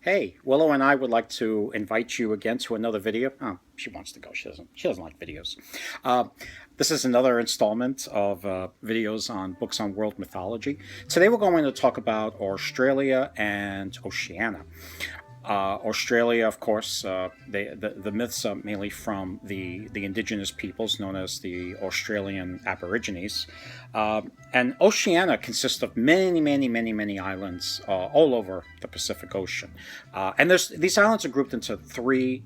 Hey, Willow and I would like to invite you again to another video. Oh, she wants to go. She doesn't like videos. Uh, this is another installment of videos on books on world mythology. Today we're going to talk about Australia and Oceania. Australia, of course, the myths are mainly from the indigenous peoples known as the Australian Aborigines. And Oceania consists of many islands all over the Pacific Ocean. And these islands are grouped into three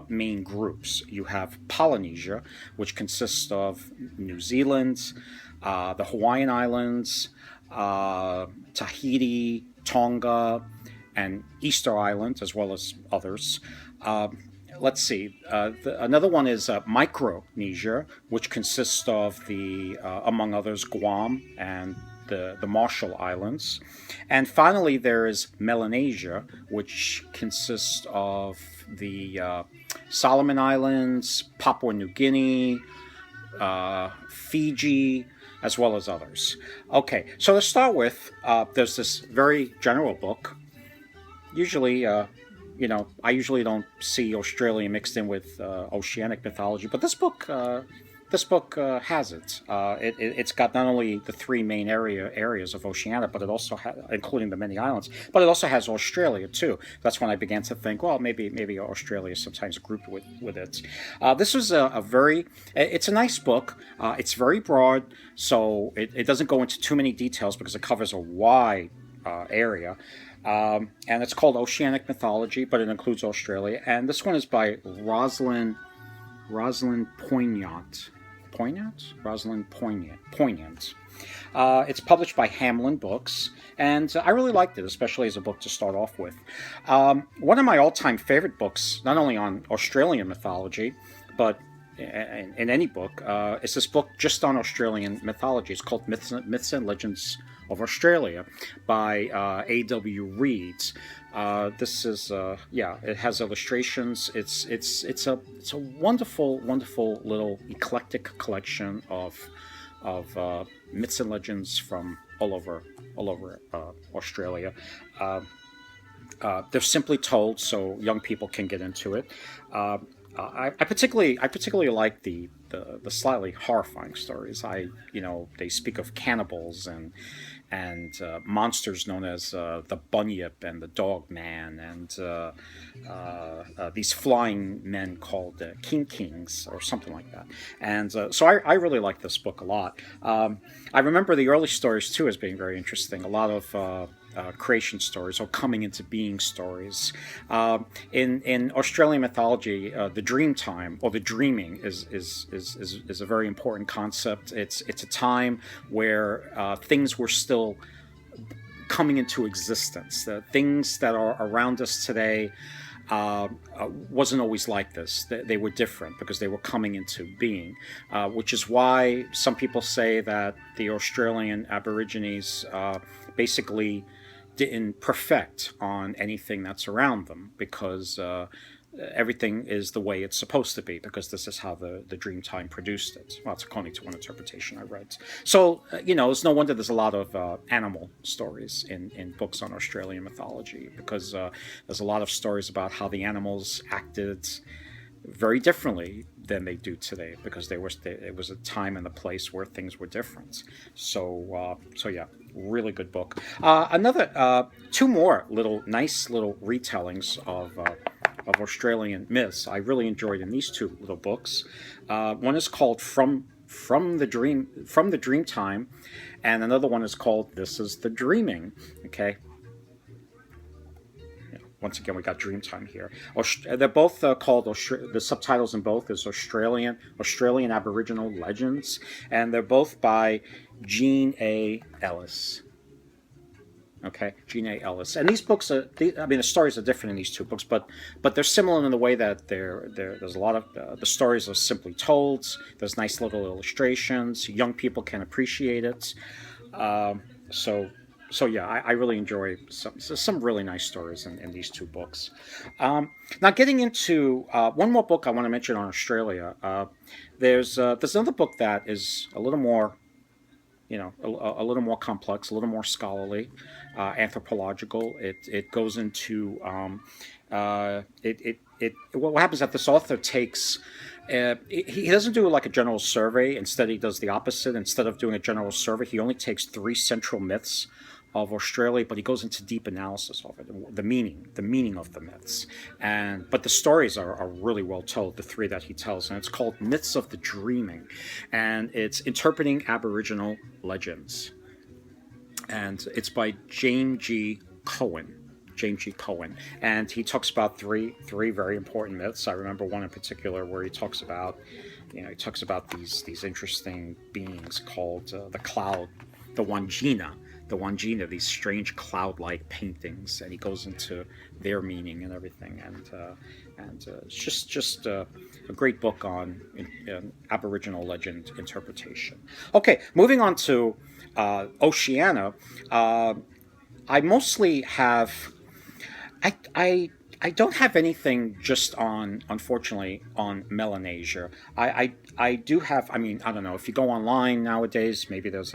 main groups. You have Polynesia, which consists of New Zealand, the Hawaiian Islands, Tahiti, Tonga, and Easter Island, as well as others. Uh, let's see. Another one is Micronesia, which consists of among others, Guam and the Marshall Islands. And finally, there is Melanesia, which consists of the Solomon Islands, Papua New Guinea, Fiji, as well as others. Okay, so to start with, there's this very general book. Usually, I usually don't see Australia mixed in with Oceanic mythology, but this book has it. It's got not only the three main areas of Oceania, but it also including the many islands, but it also has Australia too. That's when I began to think, well, maybe Australia is sometimes grouped with it. This was it's a nice book. It's very broad, so it doesn't go into too many details because it covers a wide area. And it's called Oceanic Mythology, but it includes Australia. And this one is by Roslyn Poignant. Roslyn Poignant. It's published by Hamlin Books, and I really liked it, especially as a book to start off with. One of my all-time favorite books, not only on Australian mythology, but in any book, is this book just on Australian mythology. It's called Myths and Legends of Australia by A.W. Reeds. This is it has illustrations. It's a wonderful little eclectic collection of myths and legends from all over Australia. They're simply told so young people can get into it. I particularly like the slightly horrifying stories. They speak of cannibals and monsters known as the Bunyip and the Dog Man, and these flying men called Kings or something like that. And so I really like this book a lot. I remember the early stories too as being very interesting. A lot of creation stories or coming into being stories. In Australian mythology, the Dreamtime or the dreaming is a very important concept. It's a time where things were still coming into existence. The things that are around us today wasn't always like this. They were different because they were coming into being, which is why some people say that the Australian Aborigines basically didn't perfect on anything that's around them because everything is the way it's supposed to be because this is how the Dreamtime produced it. Well, it's according to one interpretation I read. So, it's no wonder there's a lot of animal stories in books on Australian mythology because there's a lot of stories about how the animals acted very differently than they do today because it was a time and a place where things were different. So yeah, really good book. Another two more nice little retellings of Australian myths I really enjoyed in these two little books. One is called From the Dreamtime, and another one is called This Is the Dreaming. Okay. Once again, we got Dreamtime here. They're both called, the subtitles in both is Australian Aboriginal Legends, and they're both by Jean A. Ellis. Okay, Jean A. Ellis. And these books the stories are different in these two books, but they're similar in the way that there's a lot of, the stories are simply told, there's nice little illustrations, young people can appreciate it. So yeah, I really enjoy some really nice stories in these two books. Now getting into one more book I want to mention on Australia. There's another book that is a little more a little more complex, a little more scholarly, anthropological. It goes into what happens is that this author takes. He doesn't do like a general survey. Instead, he does the opposite. Instead of doing a general survey, he only takes three central myths of Australia, but he goes into deep analysis of it, the meaning of the myths, but the stories are really well told. The three that he tells, and it's called Myths of the Dreaming, and it's interpreting Aboriginal legends, and it's by James G. Cowan. And he talks about three very important myths. I remember one in particular where he talks about these interesting beings called the cloud, the Wangina, these strange cloud-like paintings, and he goes into their meaning and everything, and it's just a great book on Aboriginal legend interpretation. Okay, moving on to Oceania. I mostly have. I don't have anything just on, unfortunately, on Melanesia. I do have. I mean, I don't know if you go online nowadays. Maybe there's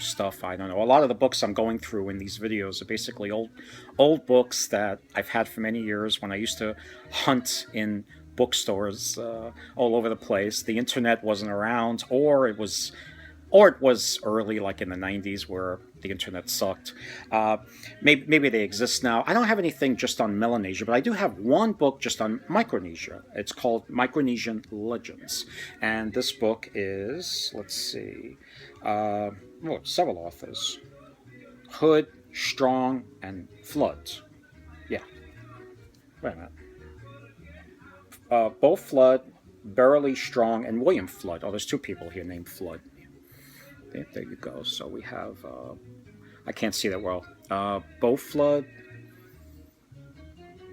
stuff. I don't know. A lot of the books I'm going through in these videos are basically old books that I've had for many years when I used to hunt in bookstores all over the place. The internet wasn't around, or it was early, like in the 90s, where the internet sucked. Maybe they exist now. I don't have anything just on Melanesia, but I do have one book just on Micronesia. It's called Micronesian Legends. And this book is, let's see, several authors. Hood, Strong, and Flood. Yeah. Wait a minute. Bo Flood, Beverly Strong, and William Flood. Oh, there's two people here named Flood. There you go. So we have, I can't see that well, Bo Flood,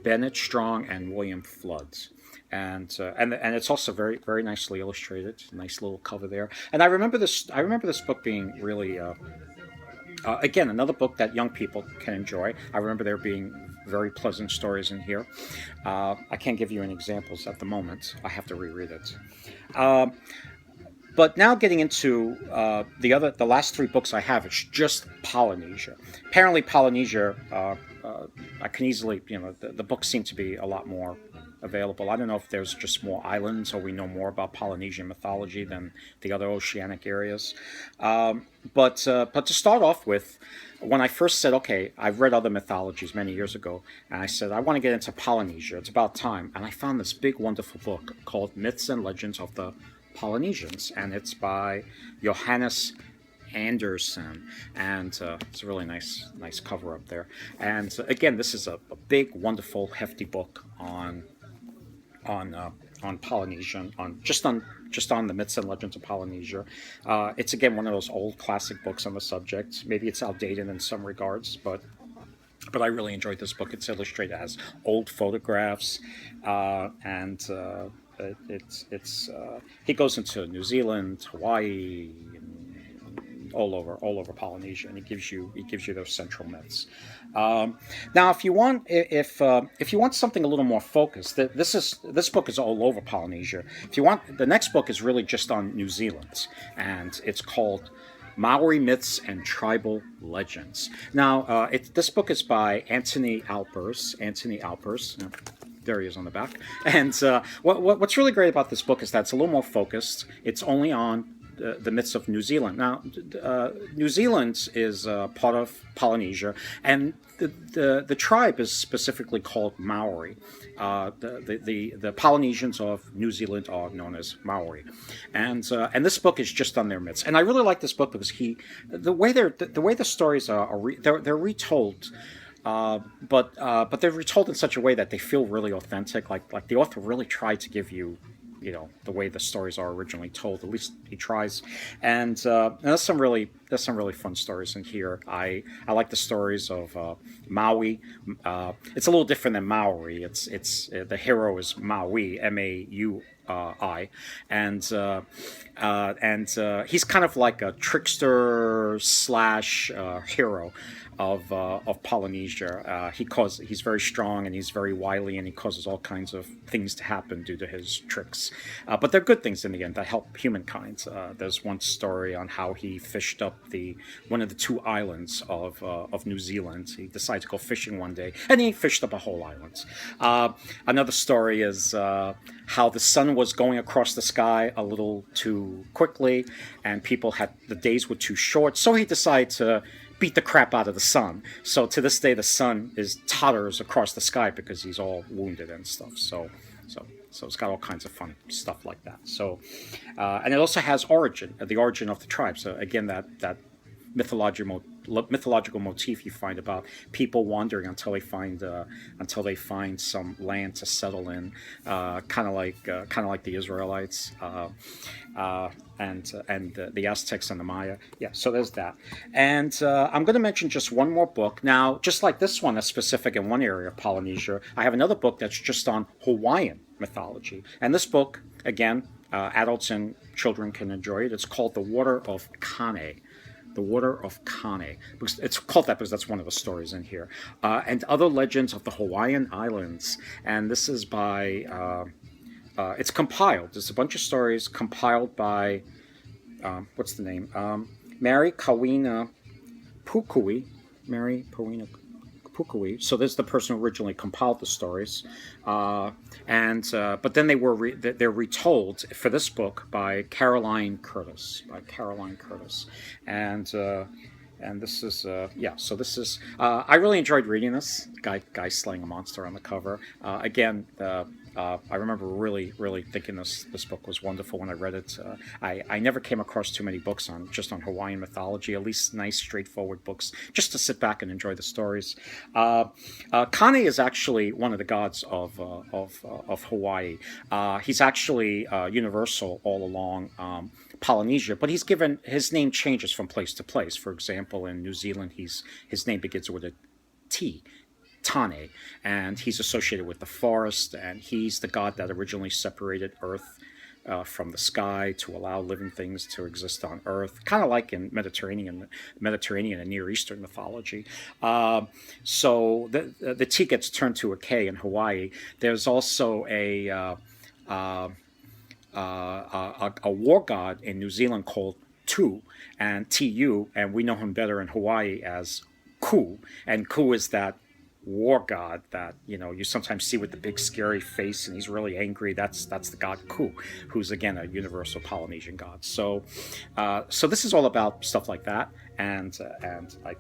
Bennett Strong, and William Flood. And it's also very, very nicely illustrated. Nice little cover there. And I remember this book being really, again, another book that young people can enjoy. I remember there being very pleasant stories in here. I can't give you any examples at the moment. I have to reread it. But now getting into the last three books I have, it's just Polynesia. Apparently Polynesia, I can easily, the books seem to be a lot more available. I don't know if there's just more islands or we know more about Polynesian mythology than the other oceanic areas. But to start off with, when I first said, okay, I've read other mythologies many years ago, and I said, I want to get into Polynesia. It's about time. And I found this big, wonderful book called Myths and Legends of the Polynesians, and it's by Johannes Andersen, and it's a really nice cover up there. And again, this is a big, wonderful, hefty book on Polynesian, just on the myths and legends of Polynesia. It's again one of those old classic books on the subject. Maybe it's outdated in some regards, but I really enjoyed this book. It's illustrated as old photographs, and he goes into New Zealand, Hawaii, and all over Polynesia, and he gives you those central myths. Now, if you want something a little more focused, this book is all over Polynesia. If you want, the next book is really just on New Zealand, and it's called Maori Myths and Tribal Legends. Now, this book is by Antony Alpers. There he is on the back. And what's really great about this book is that it's a little more focused. It's only on the myths of New Zealand. Now, New Zealand is part of Polynesia, and the tribe is specifically called Maori. The Polynesians of New Zealand are known as Maori, and this book is just on their myths. And I really like this book because the way the stories they're retold. But they're retold in such a way that they feel really authentic. Like the author really tried to give you, the way the stories are originally told. At least he tries, and there's some really fun stories in here. I like the stories of Maui. It's a little different than Maori. It's the hero is Maui, Maui. And he's kind of like a trickster / hero. of Polynesia. He's very strong and he's very wily, and he causes all kinds of things to happen due to his tricks. But they're good things in the end that help humankind. There's one story on how he fished up one of the two islands of New Zealand. He decided to go fishing one day, and he fished up a whole island. Another story is how the sun was going across the sky a little too quickly, and the days were too short, so he decided to beat the crap out of the sun. So to this day, the sun totters across the sky because he's all wounded and stuff. So it's got all kinds of fun stuff like that. So, and it also has the origin of the tribe. So again, that mythological motif you find about people wandering until they find some land to settle in, kind of like the Israelites, and the Aztecs and the Maya. Yeah, so there's that. And I'm going to mention just one more book now. Just like this one is specific in one area of Polynesia, I have another book that's just on Hawaiian mythology. And this book, again, adults and children can enjoy it. It's called The Water of Kane. The Water of Kane. It's called that because that's one of the stories in here. And Other Legends of the Hawaiian Islands. And this is by, it's compiled. There's a bunch of stories compiled by, what's the name? Mary Kawina Puku'i. Mary Kawina Puku'i. So this is the person who originally compiled the stories. But then they're retold for this book by Caroline Curtis. And this is So this is I really enjoyed reading this. Guy slaying a monster on the cover. I remember really thinking this book was wonderful when I read it. I never came across too many books on Hawaiian mythology. At least nice, straightforward books just to sit back and enjoy the stories. Kane is actually one of the gods of Hawaii. He's actually universal all along Polynesia, but his name changes from place to place. For example, in New Zealand, his name begins with a T. Tane, and he's associated with the forest, and he's the god that originally separated Earth from the sky to allow living things to exist on Earth, kind of like in Mediterranean and Near Eastern mythology. So the T gets turned to a K in Hawaii. There's also a war god in New Zealand called Tu, and Tu, and we know him better in Hawaii as Ku, and Ku is that war god that you sometimes see with the big scary face, and he's really angry. That's the god Ku, who's again a universal Polynesian god. So this is all about stuff like that, and I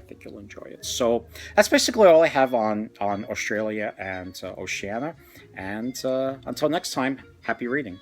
think you'll enjoy it. So that's basically all I have on Australia and Oceania. And until next time, happy reading.